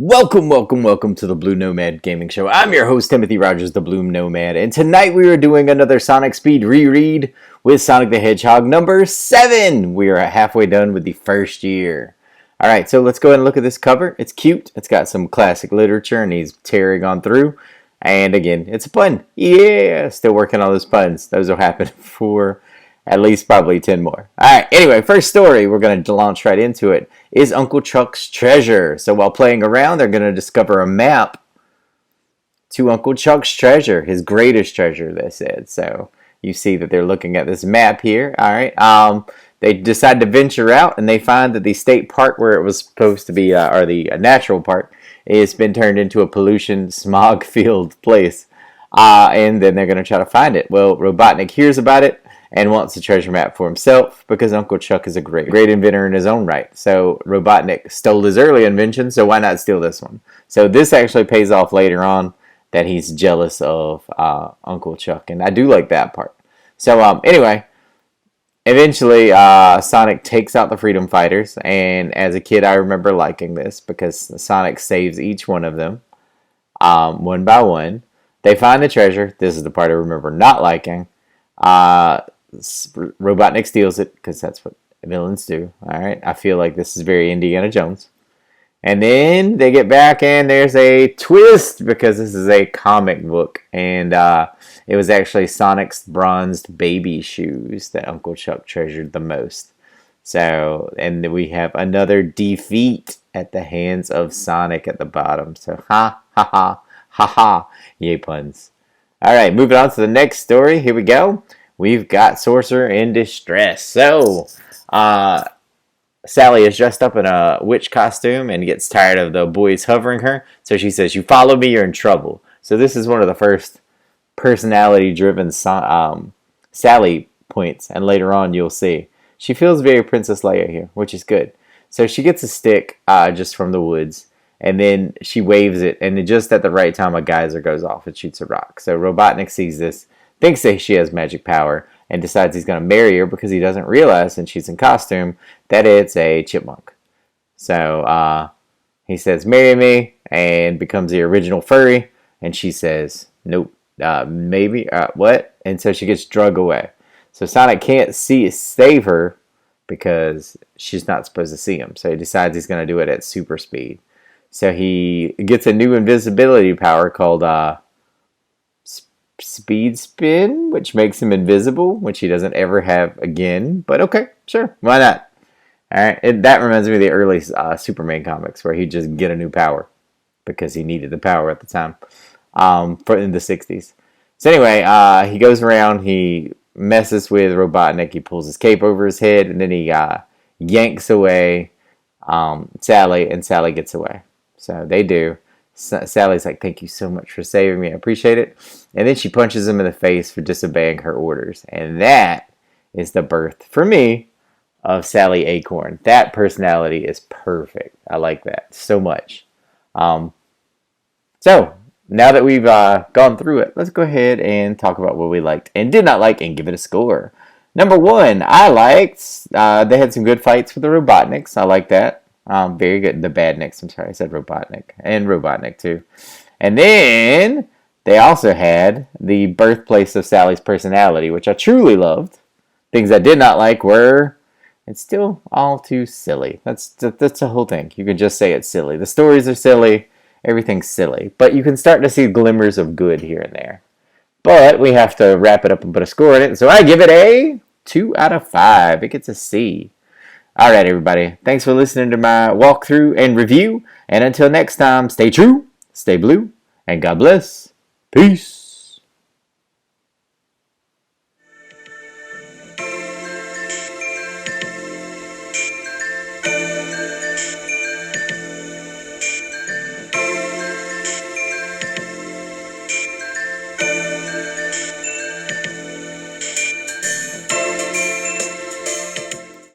Welcome to the Blue Nomad Gaming Show. I'm your host, Timothy Rogers, the Blue Nomad, and tonight we are doing another Sonic Speed reread with Sonic the Hedgehog number 7. We are halfway done with the first year. Alright, so let's go ahead and look at this cover. It's cute. It's got some classic literature, and he's tearing on through. And again, it's a pun. Yeah, still working on those puns. Those will happen for at least probably 10 more. Alright, anyway, first story, we're going to launch right into it, is Uncle Chuck's treasure. So while playing around, they're going to discover a map to Uncle Chuck's treasure, his greatest treasure, they said. So you see that they're looking at this map here. Alright, they decide to venture out, and they find that the state park where it was supposed to be, or the natural park, has been turned into a pollution, smog-filled place. And then they're going to try to find it. Well, Robotnik hears about it and wants the treasure map for himself because Uncle Chuck is a great inventor in his own right. So Robotnik stole his early invention, so why not steal this one? So this actually pays off later on that he's jealous of Uncle Chuck, and I do like that part. So anyway, eventually Sonic takes out the Freedom Fighters, and as a kid I remember liking this because Sonic saves each one of them one by one. They find the treasure. This is the part I remember not liking. Robotnik steals it because that's what villains do. Alright, I feel like this is very Indiana Jones. And then they get back and there's a twist because this is a comic book. And it was actually Sonic's bronzed baby shoes that Uncle Chuck treasured the most. So, and we have another defeat at the hands of Sonic at the bottom. So, ha ha. Yay puns. Alright, moving on to the next story. Here we go. We've got Sorcerer in Distress. So, Sally is dressed up in a witch costume and gets tired of the boys hovering her. So she says, "You follow me, you're in trouble." So this is one of the first personality-driven Sally points. And later on, you'll see. She feels very Princess Leia here, which is good. So she gets a stick just from the woods. And then she waves it, and just at the right time, a geyser goes off and shoots a rock. So Robotnik sees this, thinks that she has magic power, and decides he's going to marry her because he doesn't realize, since she's in costume, that it's a chipmunk. So he says, "Marry me," and becomes the original furry. And she says, "Nope, maybe, what?" And so she gets drugged away. So Sonic can't save her because she's not supposed to see him. So he decides he's going to do it at super speed. So he gets a new invisibility power called Speed Spin, which makes him invisible, which he doesn't ever have again. But okay, sure, why not? All right, that reminds me of the early Superman comics where he'd just get a new power because he needed the power at the time in the 60s. So anyway, he goes around, he messes with Robotnik, he pulls his cape over his head, and then he yanks away Sally, and Sally gets away. So they do. Sally's like, "Thank you so much for saving me. I appreciate it." And then she punches him in the face for disobeying her orders. And that is the birth, for me, of Sally Acorn. That personality is perfect. I like that so much. So, now that we've gone through it, let's go ahead and talk about what we liked and did not like and give it a score. Number 1, I liked, they had some good fights with the Robotniks. I like that. Very good. The Badniks, I'm sorry, I said Robotnik. And Robotnik, too. And then, they also had the birthplace of Sally's personality, which I truly loved. Things I did not like were, it's still all too silly. That's the whole thing. You can just say it's silly. The stories are silly. Everything's silly. But you can start to see glimmers of good here and there. But we have to wrap it up and put a score in it. So I give it a 2 out of 5. It gets a C. Alright, everybody. Thanks for listening to my walkthrough and review. And until next time, stay true, stay blue, and God bless. Peace.